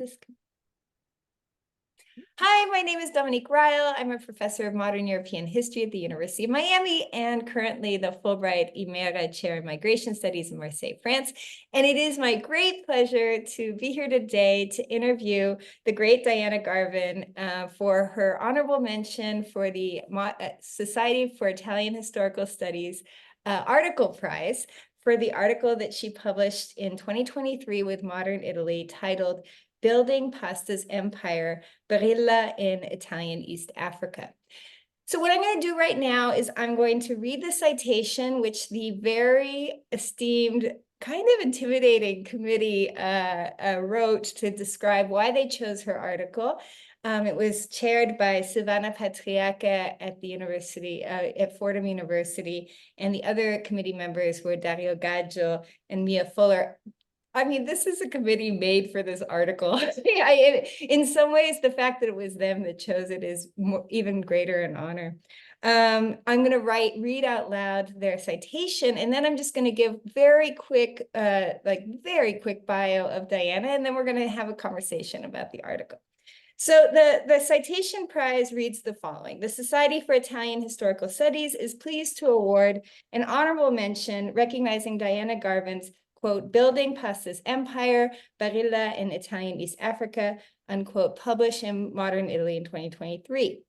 This. Hi, my name is Dominique Ryle. I'm a professor of modern European history at the University of Miami and currently the Fulbright Imera Chair in Migration Studies in Marseille, France. And it is my great pleasure to be here today to interview the great Diana Garvin for her honorable mention for the Society for Italian Historical Studies Article Prize for the article that she published in 2023 with Modern Italy titled Building Pasta's Empire, Barilla in Italian East Africa. So what I'm going to do right now is I'm going to read the citation, which the very esteemed, kind of intimidating committee wrote to describe why they chose her article. It was chaired by Silvana Patriarca at the university, at Fordham University, and the other committee members were Dario Gaggio and Mia Fuller. I mean, this is a committee made for this article. In some ways, the fact that it was them that chose it is even greater an honor. I'm going to read out loud their citation, and then I'm just going to give very quick bio of Diana, and then we're going to have a conversation about the article. So the citation prize reads the following. The Society for Italian Historical Studies is pleased to award an honorable mention recognizing Diana Garvin's quote, Building Pasta's Empire, Barilla in Italian East Africa, unquote, published in Modern Italy in 2023.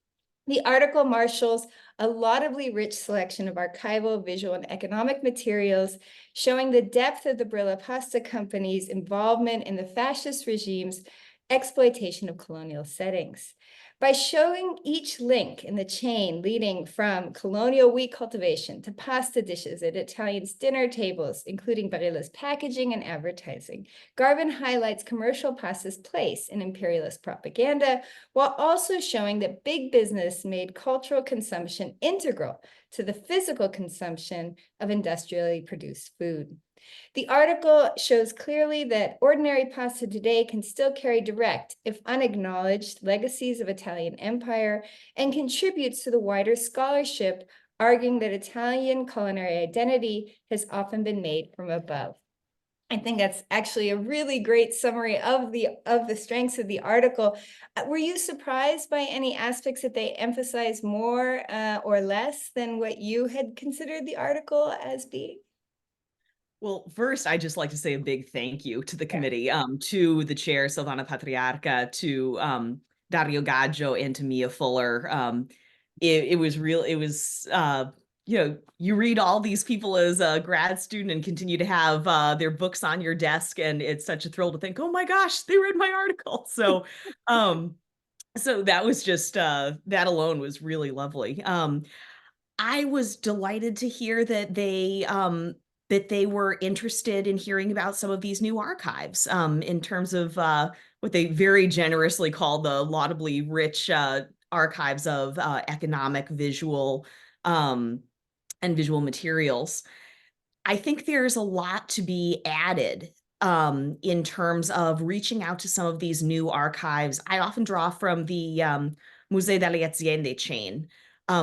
The article marshals a laudably rich selection of archival, visual, and economic materials showing the depth of the Barilla Pasta Company's involvement in the fascist regime's exploitation of colonial settings. By showing each link in the chain leading from colonial wheat cultivation to pasta dishes at Italians' dinner tables, including Barilla's packaging and advertising, Garvin highlights commercial pasta's place in imperialist propaganda, while also showing that big business made cultural consumption integral to the physical consumption of industrially produced food. The article shows clearly that ordinary pasta today can still carry direct, if unacknowledged, legacies of Italian empire and contributes to the wider scholarship, arguing that Italian culinary identity has often been made from above. I think that's actually a really great summary of the strengths of the article. Were you surprised by any aspects that they emphasize more or less than what you had considered the article as being? Well, first, I'd just like to say a big thank you to the committee, to the chair, Silvana Patriarca, to Dario Gaggio, and to Mia Fuller. It was real. It was, you read all these people as a grad student and continue to have their books on your desk. And it's such a thrill to think, oh my gosh, they read my article. So, so that was just, that alone was really lovely. I was delighted to hear that they were interested in hearing about some of these new archives in terms of what they very generously call the laudably rich archives of economic, visual, and visual materials. I think there's a lot to be added in terms of reaching out to some of these new archives. I often draw from the Museo delle Aziende chain,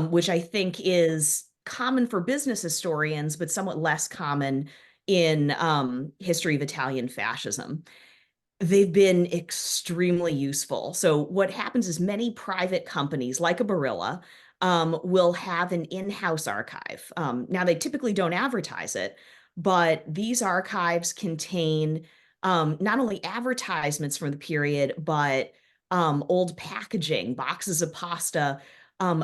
which I think is common for business historians, but somewhat less common in history of Italian fascism. They've been extremely useful. So what happens is many private companies like a Barilla will have an in-house archive. Now, they typically don't advertise it, but these archives contain not only advertisements from the period, but old packaging, boxes of pasta,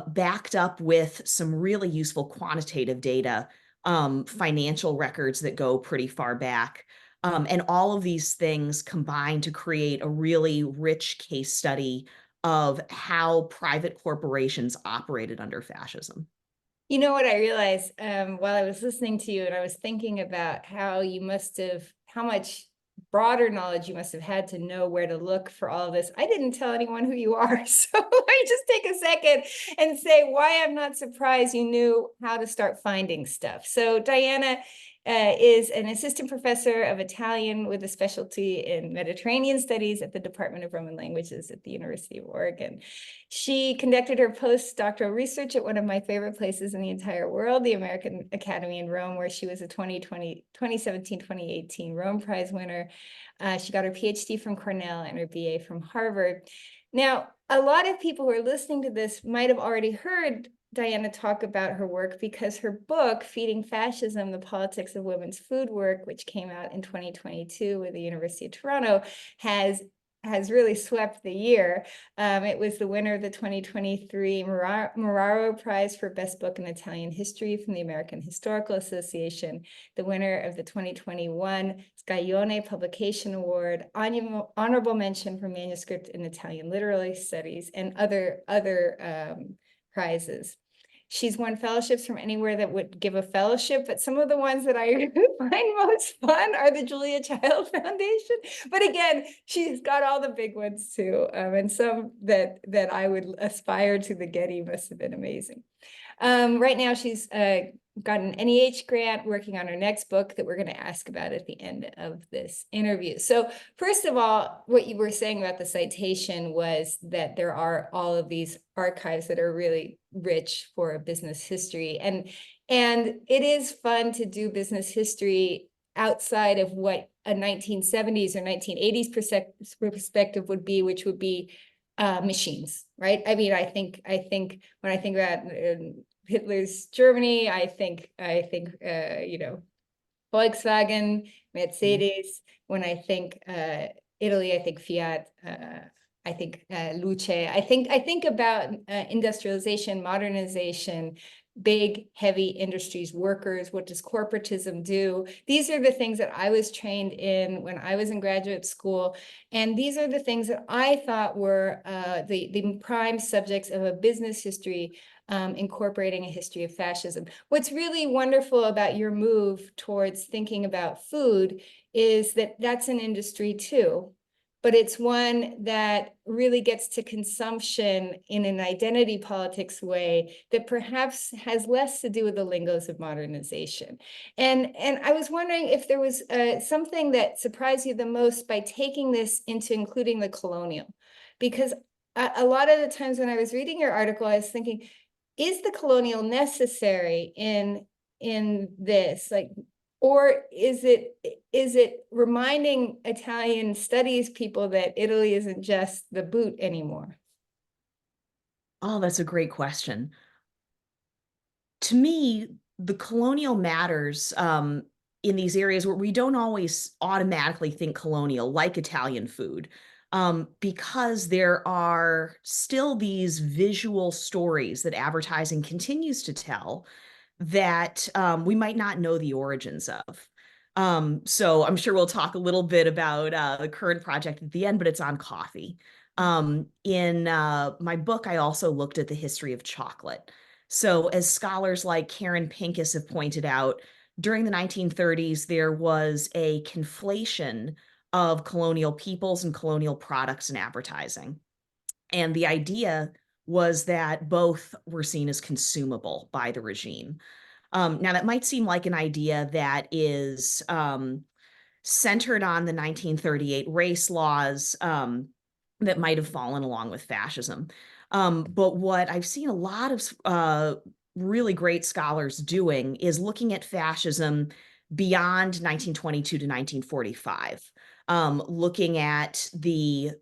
backed up with some really useful quantitative data, financial records that go pretty far back. And all of these things combine to create a really rich case study of how private corporations operated under fascism. You know what I realized while I was listening to you, and I was thinking about how much broader knowledge you must have had to know where to look for all of this. I didn't tell anyone who you are. So let me just take a second and say why I'm not surprised you knew how to start finding stuff. So Diana, is an assistant professor of Italian with a specialty in Mediterranean studies at the Department of Roman Languages at the University of Oregon. She conducted her postdoctoral research at one of my favorite places in the entire world, the American Academy in Rome, where she was a 2017-2018 Rome Prize winner. She got her PhD from Cornell and her BA from Harvard. Now, a lot of people who are listening to this might have already heard Diana talk about her work because her book, Feeding Fascism, The Politics of Women's Food Work, which came out in 2022 with the University of Toronto, has really swept the year. It was the winner of the 2023 Moraro Prize for Best Book in Italian History from the American Historical Association, the winner of the 2021 Scaglione Publication Award, honorable mention for manuscript in Italian literary studies, and other prizes. She's won fellowships from anywhere that would give a fellowship, but some of the ones that I find most fun are the Julia Child Foundation. But again, she's got all the big ones too, and some that I would aspire to. The Getty must have been amazing. Right now, she's got an NEH grant working on her next book that we're going to ask about at the end of this interview. So first of all, what you were saying about the citation was that there are all of these archives that are really rich for business history. And it is fun to do business history outside of what a 1970s or 1980s perspective would be, which would be machines, right? I mean, I think when I think about Hitler's Germany, I think you know, Volkswagen, Mercedes. When I think Italy, I think Fiat. I think Luce. I think about industrialization, modernization, big, heavy industries, workers. What does corporatism do? These are the things that I was trained in when I was in graduate school. And these are the things that I thought were the prime subjects of a business history, incorporating a history of fascism. What's really wonderful about your move towards thinking about food is that that's an industry too, but it's one that really gets to consumption in an identity politics way that perhaps has less to do with the lingos of modernization. And I was wondering if there was something that surprised you the most by taking this into including the colonial, because a lot of the times when I was reading your article, I was thinking, is the colonial necessary in this? Like, or is it reminding Italian studies people that Italy isn't just the boot anymore? Oh, that's a great question. To me, the colonial matters in these areas where we don't always automatically think colonial, like Italian food, because there are still these visual stories that advertising continues to tell that we might not know the origins of. So I'm sure we'll talk a little bit about the current project at the end, but it's on coffee. In my book, I also looked at the history of chocolate. So as scholars like Karen Pincus have pointed out, during the 1930s, there was a conflation of colonial peoples and colonial products in advertising. And the idea was that both were seen as consumable by the regime. Now, that might seem like an idea that is centered on the 1938 race laws that might have fallen along with fascism. But what I've seen a lot of really great scholars doing is looking at fascism beyond 1922 to 1945, looking at the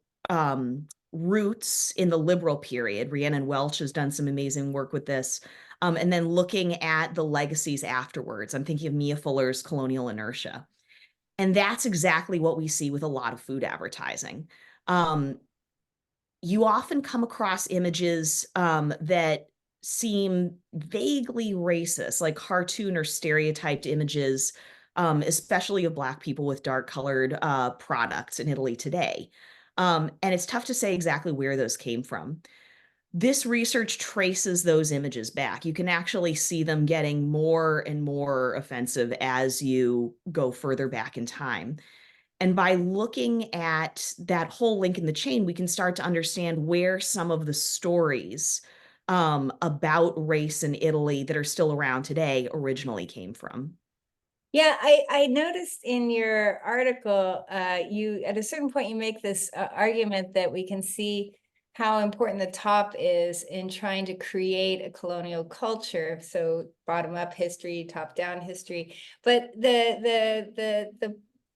roots in the liberal period. Rhiannon Welch has done some amazing work with this. And then looking at the legacies afterwards. I'm thinking of Mia Fuller's Colonial Inertia. And that's exactly what we see with a lot of food advertising. You often come across images that seem vaguely racist, like cartoon or stereotyped images, especially of Black people with dark colored products in Italy today. And it's tough to say exactly where those came from. This research traces those images back. You can actually see them getting more and more offensive as you go further back in time. And by looking at that whole link in the chain, we can start to understand where some of the stories about race in Italy that are still around today originally came from. Yeah, I noticed in your article, you at a certain point you make this argument that we can see how important the top is in trying to create a colonial culture. So bottom up history, top down history. But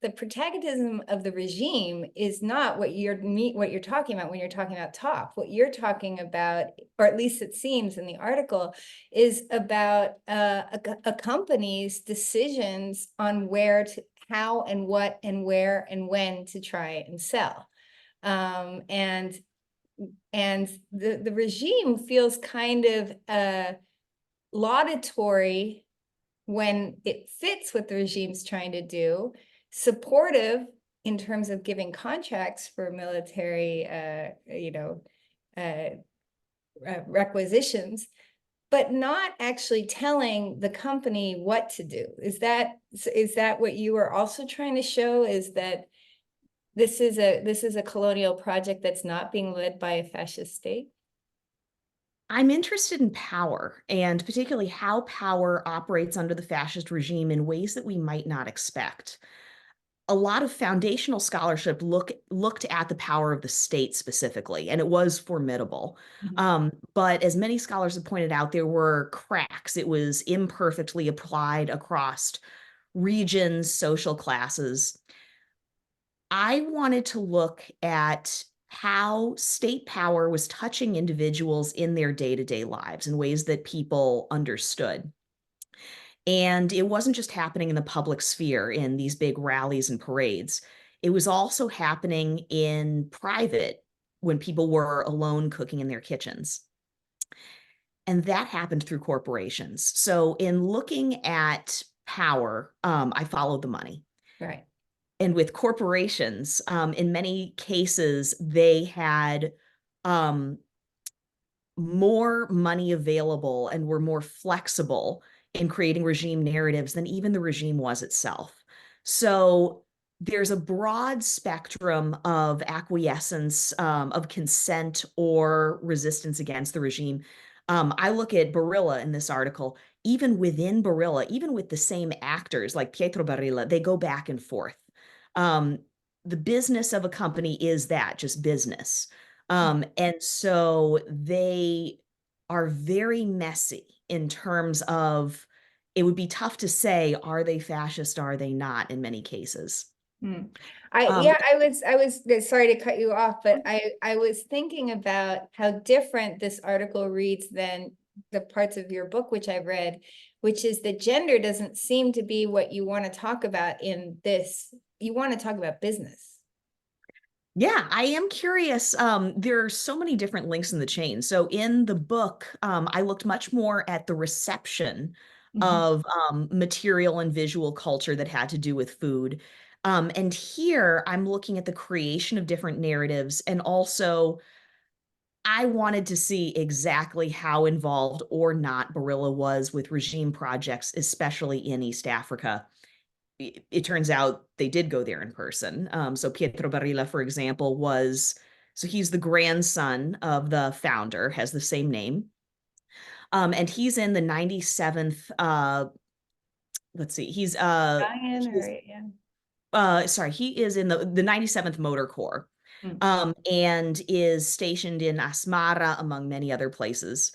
the protagonism of the regime is not what you're talking about when you're talking about top. What you're talking about, or at least it seems in the article, is about a company's decisions on where to, how and what and where and when to try and sell. And the regime feels kind of laudatory when it fits what the regime's trying to do, supportive in terms of giving contracts for military, requisitions, but not actually telling the company what to do. Is that what you are also trying to show? Is that this is a colonial project that's not being led by a fascist state? I'm interested in power, and particularly how power operates under the fascist regime in ways that we might not expect. A lot of foundational scholarship looked at the power of the state specifically, and it was formidable. Mhm. But as many scholars have pointed out, there were cracks. It was imperfectly applied across regions, social classes. I wanted to look at how state power was touching individuals in their day-to-day lives in ways that people understood. And it wasn't just happening in the public sphere in these big rallies and parades. It was also happening in private when people were alone cooking in their kitchens. And that happened through corporations. So in looking at power, I followed the money. Right. And with corporations, in many cases, they had um, more money available and were more flexible in creating regime narratives than even the regime was itself. So there's a broad spectrum of acquiescence, of consent or resistance against the regime. I look at Barilla in this article. Even within Barilla, even with the same actors like Pietro Barilla, they go back and forth. Um, the business of a company is that, just business. And so they are very messy in terms of it would be tough to say, are they fascist, are they not, in many cases. Hmm. Um, I was sorry to cut you off, but I was thinking about how different this article reads than the parts of your book which I've read, which is that gender doesn't seem to be what you want to talk about in this. You want to talk about business. Yeah, I am curious. There are so many different links in the chain. So in the book, I looked much more at the reception Mhm. of material and visual culture that had to do with food. And here I'm looking at the creation of different narratives. And also, I wanted to see exactly how involved or not Barilla was with regime projects, especially in East Africa. It turns out they did go there in person. So Pietro Barilla, for example, so he's the grandson of the founder, has the same name. And he's in the 97th, let's see, Ryan, he's or yeah. sorry, he is in the 97th Motor Corps, Mm. and is stationed in Asmara, among many other places.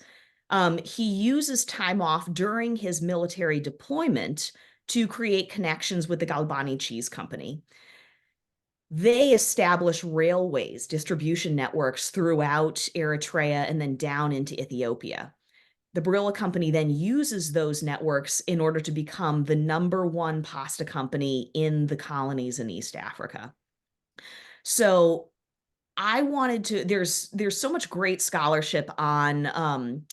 He uses time off during his military deployment to create connections with the Galbani Cheese Company. They establish railways, distribution networks throughout Eritrea and then down into Ethiopia. The Barilla Company then uses those networks in order to become the number one pasta company in the colonies in East Africa. So I wanted to, there's so much great scholarship on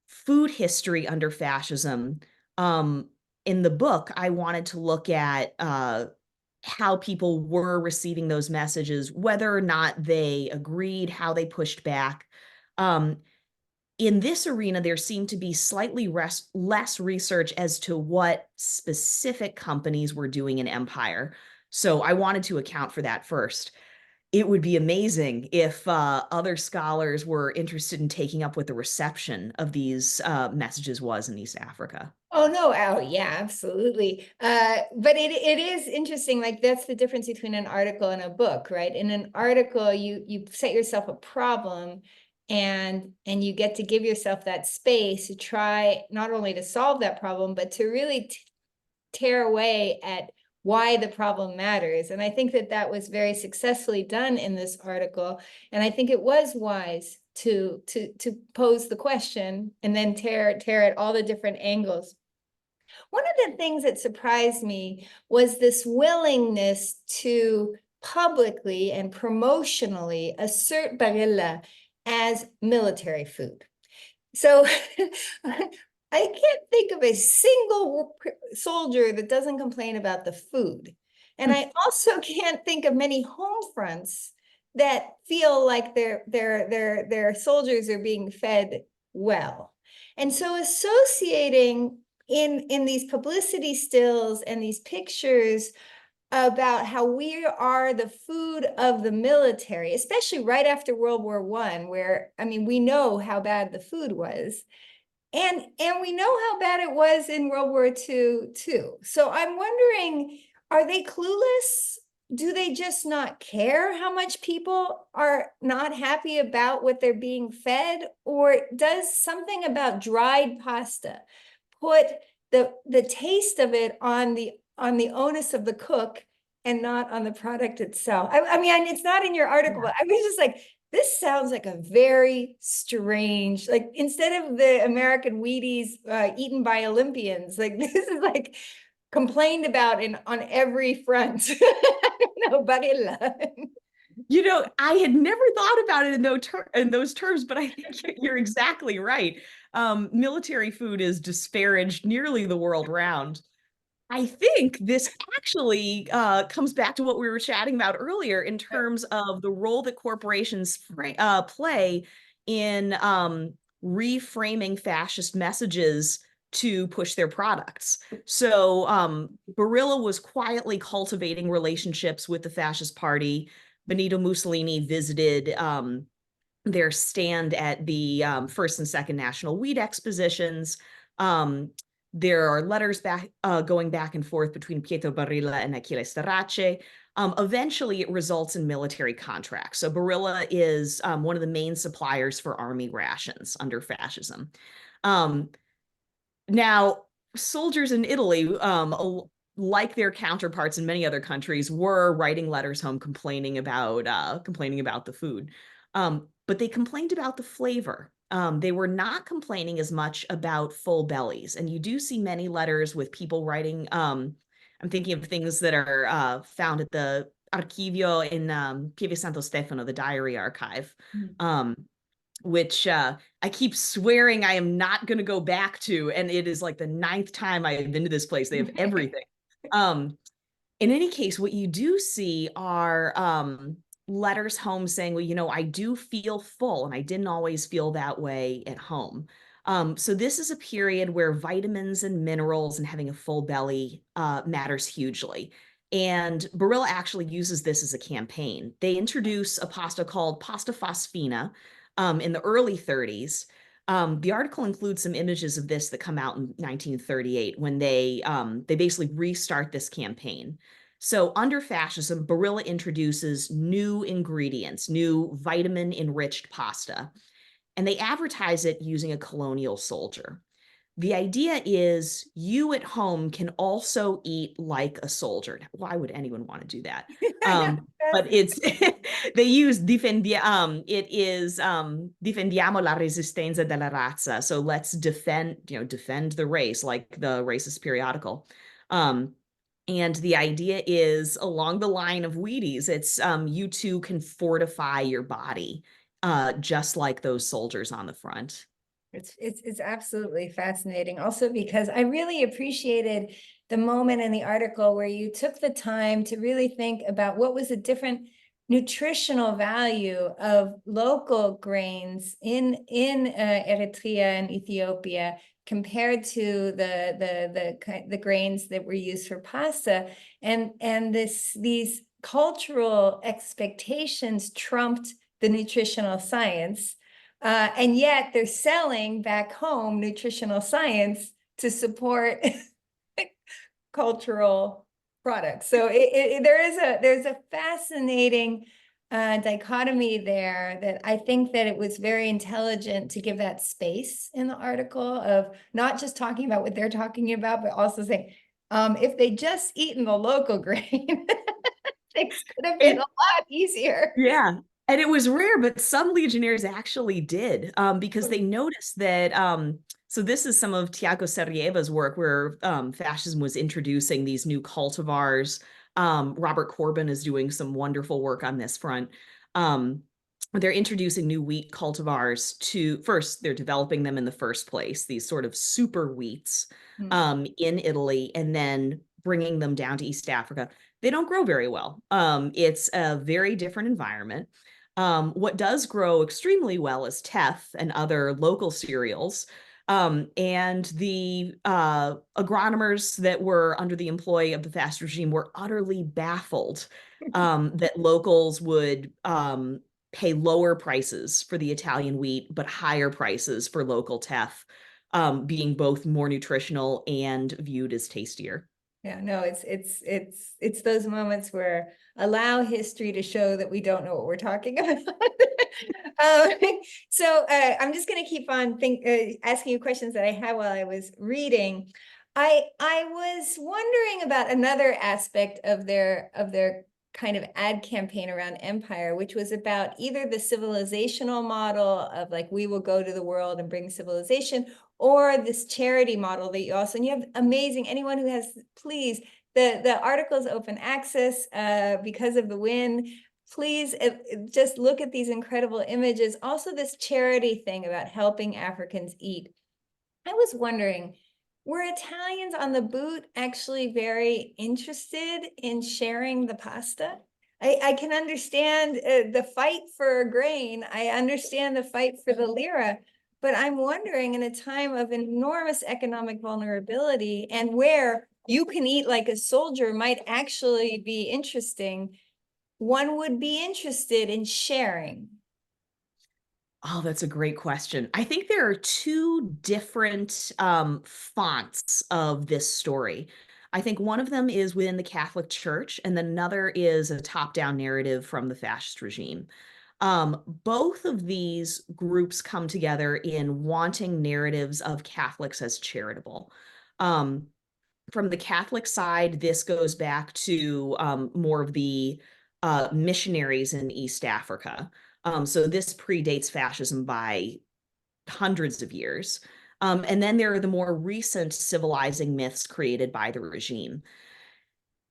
food history under fascism. Um, in the book, I wanted to look at how people were receiving those messages, whether or not they agreed, how they pushed back. Um, in this arena, there seemed to be slightly less research as to what specific companies were doing in empire. So I wanted to account for that first. It would be amazing if other scholars were interested in taking up what the reception of these messages was in East Africa. Oh no, oh yeah, absolutely. But it is interesting, like that's the difference between an article and a book, right? In an article, you set yourself a problem and you get to give yourself that space to try not only to solve that problem, but to really tear away at why the problem matters. And I think that that was very successfully done in this article. And I think it was wise to pose the question and then tear at all the different angles. One of the things that surprised me was this willingness to publicly and promotionally assert barilla as military food. So I can't think of a single soldier that doesn't complain about the food. And I also can't think of many home fronts that feel like their soldiers are being fed well. And so associating in these publicity stills and these pictures about how we are the food of the military, especially right after World War I, where, I mean, we know how bad the food was. And we know how bad it was in World War II too. So I'm wondering, are they clueless? Do they just not care how much people are not happy about what they're being fed? Or does something about dried pasta put the taste of it on the onus of the cook and not on the product itself? I mean, it's not in your article, but I was just like, this sounds like a very strange, like instead of the American Wheaties eaten by Olympians, like this is like complained about on every front. I don't know, barilla. You know, I had never thought about it in those terms, but I think you're exactly right. Military food is disparaged nearly the world round. I think this actually comes back to what we were chatting about earlier in terms of the role that corporations play in reframing fascist messages to push their products. So Barilla was quietly cultivating relationships with the fascist party. Benito Mussolini visited their stand at the First and Second National Wheat Expositions. There are letters going back and forth between Pietro Barilla and Achille Starace. Eventually, it results in military contracts. So Barilla is one of the main suppliers for army rations under fascism. Now, soldiers in Italy, like their counterparts in many other countries, were writing letters home complaining about the food. But they complained about the flavor. They were not complaining as much about full bellies. And you do see many letters with people writing. I'm thinking of things that are found at the Archivio in Pieve Santo Stefano, the diary archive, which I keep swearing I am not going to go back to. And it is like the 9th time I have been to this place. They have everything. In any case, what you do see are letters home saying, well, you know, I do feel full and I didn't always feel that way at home. So this is a period where vitamins and minerals and having a full belly matters hugely. And Barilla actually uses this as a campaign. They introduce a pasta called pasta fosfina in the early 30s. The article includes some images of this that come out in 1938 when they basically restart this campaign. So under fascism, Barilla introduces new ingredients, new vitamin-enriched pasta, and they advertise it using a colonial soldier. The idea is you at home can also eat like a soldier. Why would anyone want to do that? But it's they use it is difendiamo la resistenza della razza. So let's defend the race, like the racist periodical. And the idea is along the line of Wheaties. It's you too can fortify your body, just like those soldiers on the front. It's absolutely fascinating. Also, because I really appreciated the moment in the article where you took the time to really think about what was the different nutritional value of local grains in Eritrea and Ethiopia compared to the grains that were used for pasta, and these cultural expectations trumped the nutritional science. And yet they're selling back home nutritional science to support cultural products. So there's a fascinating dichotomy there that I think that it was very intelligent to give that space in the article of not just talking about what they're talking about, but also saying, if they just eaten the local grain, things could have been a lot easier. Yeah. And it was rare, but some legionnaires actually did, because they noticed that. So this is some of Tiago Serrieva's work where fascism was introducing these new cultivars. Robert Corbin is doing some wonderful work on this front. They're introducing new wheat cultivars to first, they're developing them in the first place, these sort of super wheats in Italy, and then bringing them down to East Africa. They don't grow very well. It's a very different environment. What does grow extremely well is teff and other local cereals. And the agronomers that were under the employ of the fascist regime were utterly baffled that locals would pay lower prices for the Italian wheat, but higher prices for local teff, being both more nutritional and viewed as tastier. Yeah, no, it's those moments where allow history to show that we don't know what we're talking about. So I'm just going to keep on asking you questions that I had while I was reading. I was wondering about another aspect of their kind of ad campaign around empire, which was about either the civilizational model of like, we will go to the world and bring civilization, or this charity model that you also, and you have amazing, anyone who has, please, the article is open access because of the win. Please just look at these incredible images. Also this charity thing about helping Africans eat. I was wondering, were Italians on the boot actually very interested in sharing the pasta? I can understand the fight for grain. I understand the fight for the lira, but I'm wondering, in a time of enormous economic vulnerability and where you can eat like a soldier might actually be interesting, one would be interested in sharing. Oh, that's a great question. I think there are two different fonts of this story. I think one of them is within the Catholic Church, and then another is a top-down narrative from the fascist regime. Both of these groups come together in wanting narratives of Catholics as charitable. From the Catholic side, this goes back to more of the missionaries in East Africa. So this predates fascism by hundreds of years. And then there are the more recent civilizing myths created by the regime.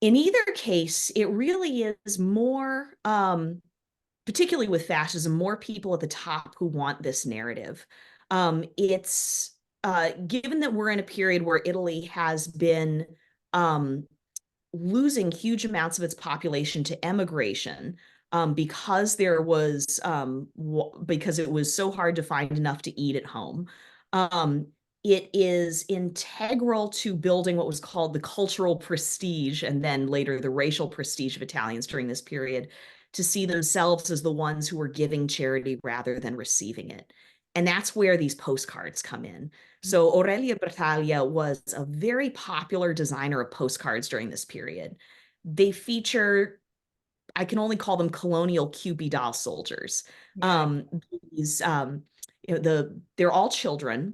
In either case, it really is more, particularly with fascism, more people at the top who want this narrative. It's given that we're in a period where Italy has been losing huge amounts of its population to emigration, because because it was so hard to find enough to eat at home. It is integral to building what was called the cultural prestige, and then later the racial prestige of Italians during this period, to see themselves as the ones who were giving charity rather than receiving it. And that's where these postcards come in. So Aurelia Bertaglia was a very popular designer of postcards during this period. They feature, I can only call them colonial Cupid doll soldiers. Yeah. These, they're all children,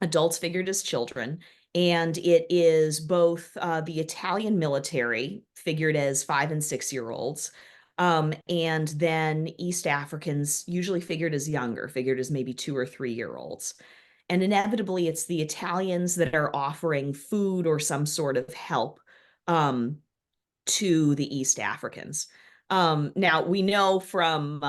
adults figured as children, and it is both the Italian military figured as 5 and 6 year olds, and then East Africans usually figured as younger, figured as maybe 2 or 3 year olds. And inevitably, it's the Italians that are offering food or some sort of help to the East Africans. Now we know from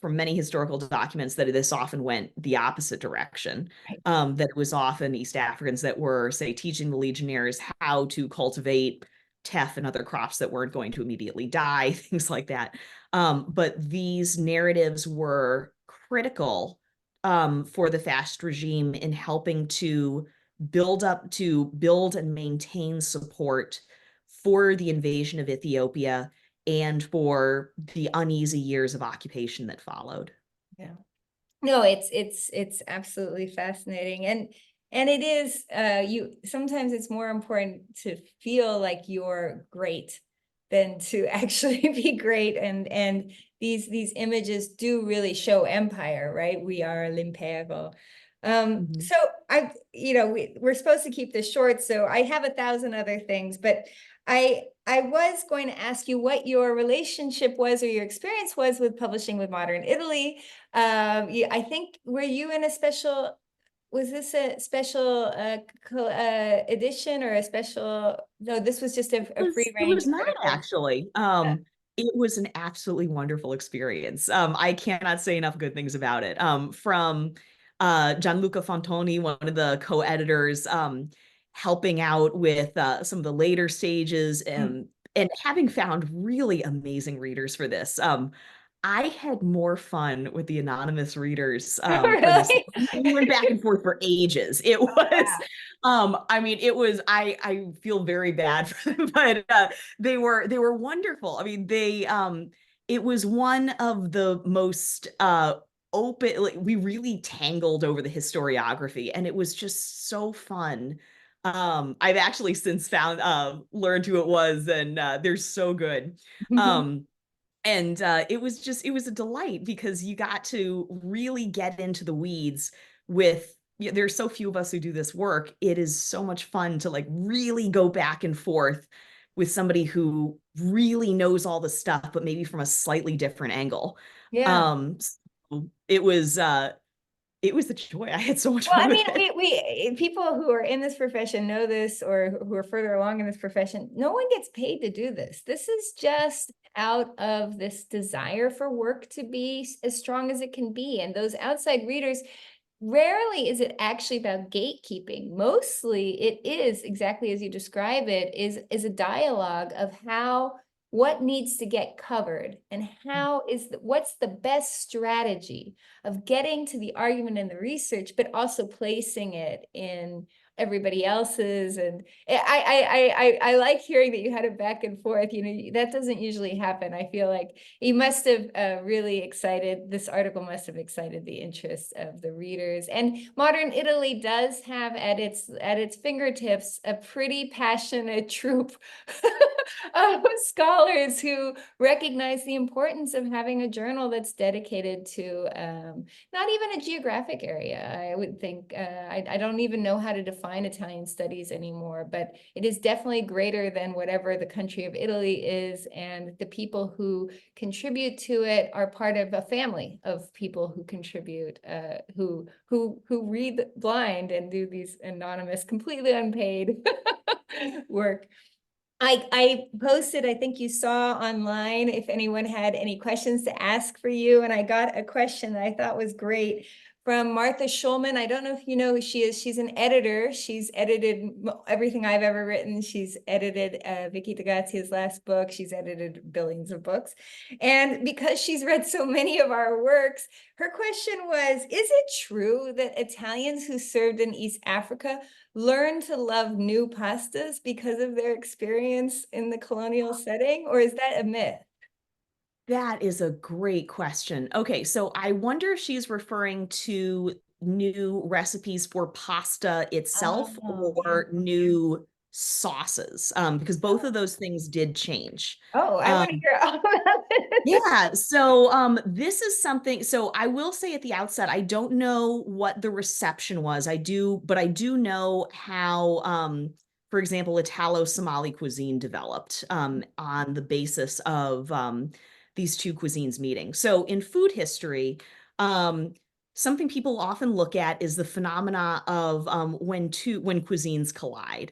many historical documents that this often went the opposite direction. Right. That it was often East Africans that were, say, teaching the legionnaires how to cultivate teff and other crops that weren't going to immediately die, things like that. But these narratives were critical for the fascist regime in helping to build and maintain support for the invasion of Ethiopia and for the uneasy years of occupation that followed. Yeah. No, it's absolutely fascinating. And And it is, sometimes it's more important to feel like you're great than to actually be great. And these images do really show empire, right? We are l'impero. Mhm. So we're supposed to keep this short, so I have 1,000 other things, but I was going to ask you what your relationship was or your experience was with publishing with Modern Italy. I think, were you in a special, was this a special edition or a special, no, this was just a free It range was not article. actually. It was an absolutely wonderful experience. I cannot say enough good things about it. From Gianluca Fontoni, one of the co-editors, helping out with some of the later stages, and having found really amazing readers for this. I had more fun with the anonymous readers for this. Really? We went back and forth for ages. It was I mean, I feel very bad for them, but they were wonderful. I mean, it was one of the most open, like, we really tangled over the historiography, and it was just so fun. I've actually since found learned who it was, and they're so good. Um and it was a delight because you got to really get into the weeds with, there's so few of us who do this work. It is so much fun to like really go back and forth with somebody who really knows all the stuff, but maybe from a slightly different angle. Yeah. So it was a joy. I had so much Well, fun I mean, with it. we people who are in this profession know this, or who are further along in this profession. No one gets paid to do this. This is just out of this desire for work to be as strong as it can be. And those outside readers, rarely is it actually about gatekeeping. Mostly it is exactly as you describe it, is a dialogue of what needs to get covered, and what's the best strategy of getting to the argument and the research, but also placing it in everybody else's. And I like hearing that you had a back and forth. That doesn't usually happen. I feel like you must have really excited, this article must have excited the interest of the readers. And Modern Italy does have at its fingertips a pretty passionate troupe of scholars who recognize the importance of having a journal that's dedicated to not even a geographic area. I would think, I don't even know how to define Italian studies anymore, but it is definitely greater than whatever the country of Italy is. And the people who contribute to it are part of a family of people who contribute, who read blind and do these anonymous, completely unpaid work. I posted, I think you saw online, if anyone had any questions to ask for you. And I got a question that I thought was great from Martha Schulman. I don't know if you know who she is. She's an editor. She's edited everything I've ever written. She's edited Vicky DeGrazia's last book. She's edited billions of books. And because she's read so many of our works, her question was, is it true that Italians who served in East Africa learn to love new pastas because of their experience in the colonial setting, or is that a myth? That is a great question. Okay, so I wonder if she's referring to new recipes for pasta itself Oh, yeah. or new sauces, because both of those things did change. Oh, I want to Um, hear all about it. yeah, so this is something, so I will say at the outset, I don't know what the reception was. But I do know how, for example, Italo-Somali cuisine developed on the basis of these two cuisines meeting. So in food history, um, something people often look at is the phenomena of when cuisines collide.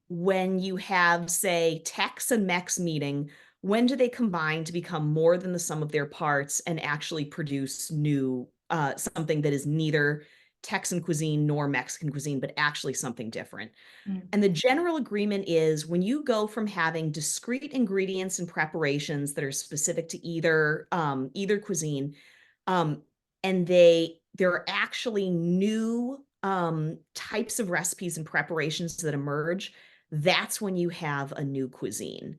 When you have, say, Tex and Mex meeting, when do they combine to become more than the sum of their parts and actually produce new something that is neither Texan cuisine nor Mexican cuisine, but actually something different? Mm, And the general agreement is when you go from having discrete ingredients and preparations that are specific to either cuisine, um, and there are actually new types of recipes and preparations that emerge, that's when you have a new cuisine.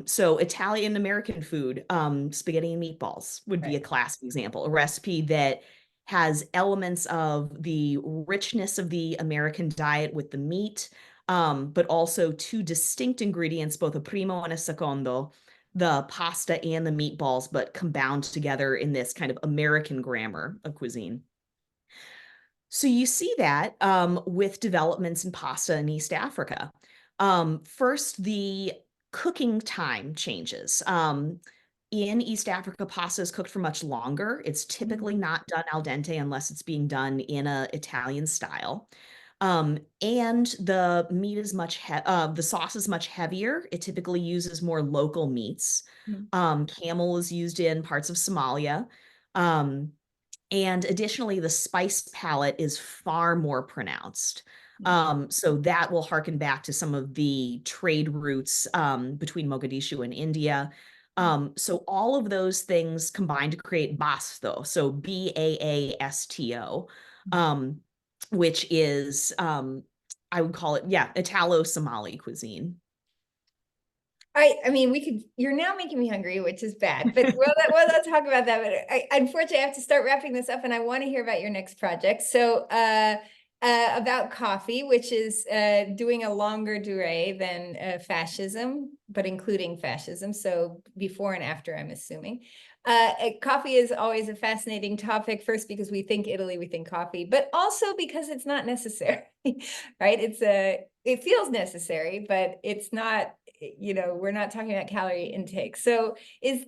So Italian American food, spaghetti and meatballs would be a right. classic example, a recipe that has elements of the richness of the American diet with the meat, but also two distinct ingredients, both a primo and a secondo, the pasta and the meatballs, but compound together in this kind of American grammar of cuisine. So you see that with developments in pasta in East Africa. First, the cooking time changes. In East Africa, pasta is cooked for much longer. It's typically not done al dente unless it's being done in a Italian style. And the meat is the sauce is much heavier. It typically uses more local meats. Mhm. Camel is used in parts of Somalia. Um, and additionally, the spice palette is far more pronounced. So that will harken back to some of the trade routes between Mogadishu and India. So all of those things combine to create basto, so Baasto, um, which is, I would call it, yeah, Italo-Somali cuisine. I mean, you're now making me hungry, which is bad, but we'll not talk about that. But unfortunately, I have to start wrapping this up and I want to hear about your next project. So, about coffee, which is doing a longer durée than fascism, but including fascism. So before and after, I'm assuming. Coffee is always a fascinating topic, first because we think Italy, we think coffee, but also because it's not necessary, right? It feels necessary, but it's not, we're not talking about calorie intake. So is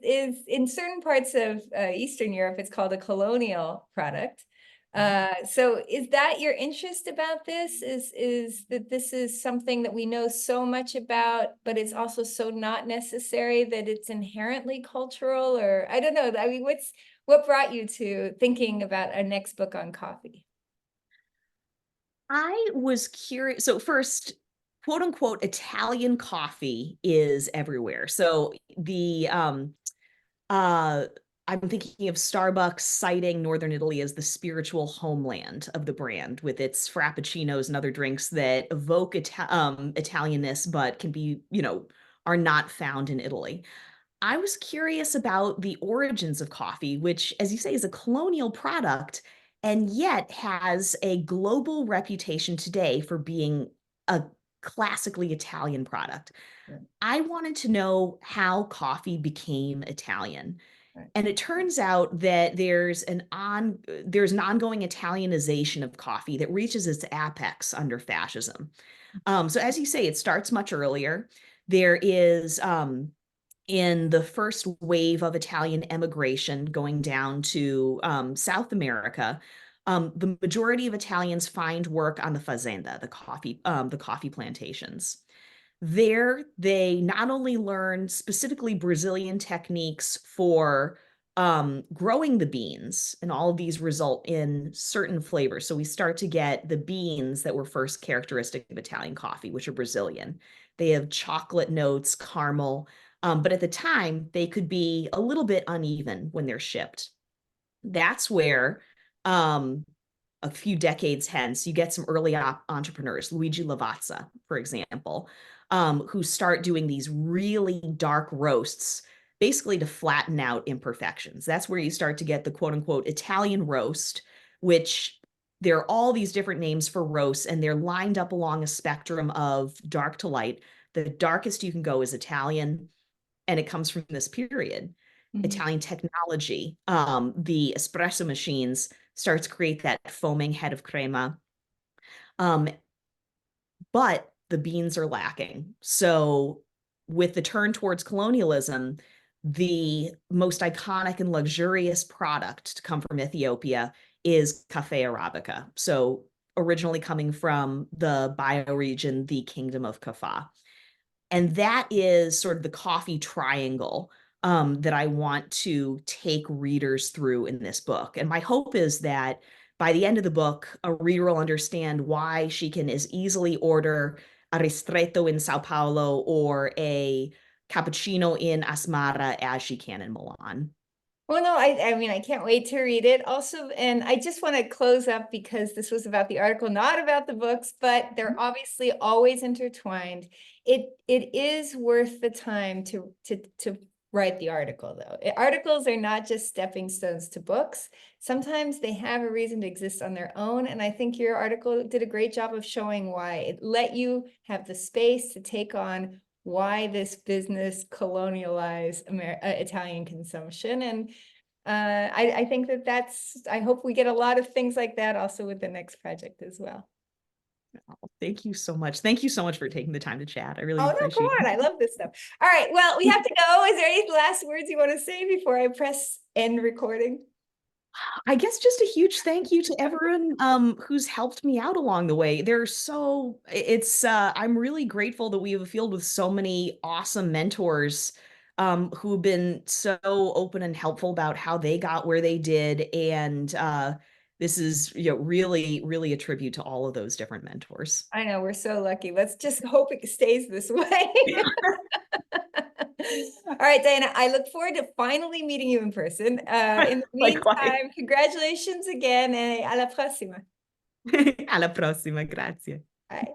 in certain parts of Eastern Europe, it's called a colonial product. So is that your interest about this? Is that this is something that we know so much about, but it's also so not necessary that it's inherently cultural? Or I don't know. I mean, what brought you to thinking about a next book on coffee? I was curious. So first, quote unquote, Italian coffee is everywhere. So uh I'm thinking of Starbucks citing Northern Italy as the spiritual homeland of the brand with its frappuccinos and other drinks that evoke Italianness, but can be, are not found in Italy. I was curious about the origins of coffee, which, as you say, is a colonial product and yet has a global reputation today for being a classically Italian product. Right, I wanted to know how coffee became Italian. right. And it turns out that there's an ongoing Italianization of coffee that reaches its apex under fascism. So as you say, it starts much earlier. There is in the first wave of Italian emigration going down to South America, the majority of Italians find work on the fazenda, the coffee plantations. There, they not only learn specifically Brazilian techniques for growing the beans, and all of these result in certain flavors. So we start to get the beans that were first characteristic of Italian coffee, which are Brazilian. They have chocolate notes, caramel, but at the time, they could be a little bit uneven when they're shipped. That's where um, a few decades hence, you get some early entrepreneurs, Luigi Lavazza, for example, who start doing these really dark roasts, basically to flatten out imperfections. That's where you start to get the quote unquote Italian roast, which there are all these different names for roasts, and they're lined up along a spectrum of dark to light. The darkest you can go is Italian, and it comes from this period. Mhm. Italian technology, the espresso machines start to create that foaming head of crema. Um, but the beans are lacking. So with the turn towards colonialism, the most iconic and luxurious product to come from Ethiopia is Cafe Arabica. So originally coming from the bioregion, the Kingdom of Kaffa. And that is sort of the coffee triangle that I want to take readers through in this book. And my hope is that by the end of the book, a reader will understand why she can as easily order a ristretto in Sao Paulo or a cappuccino in Asmara as she can in Milan. Well, no, I mean, I can't wait to read it also. And I just want to close up because this was about the article, not about the books, but they're obviously always intertwined. It is worth the time to write the article, though. Articles are not just stepping stones to books. Sometimes they have a reason to exist on their own. And I think your article did a great job of showing why. It let you have the space to take on why this business colonialized Italian consumption. And I think I hope we get a lot of things like that also with the next project as well. Oh, thank you so much. Thank you so much for taking the time to chat. I really Oh, no, come appreciate on. it. I love this stuff. All right. Well, we have to go. Is there any last words you want to say before I press end recording? I guess just a huge thank you to everyone who's helped me out along the way. I'm really grateful that we have a field with so many awesome mentors who've been so open and helpful about how they got where they did. And this is, really, really a tribute to all of those different mentors. I know, we're so lucky. Let's just hope it stays this way. All right, Diana, I look forward to finally meeting you in person. In the Likewise. meantime, congratulations again, and alla prossima. Alla prossima, grazie. Bye.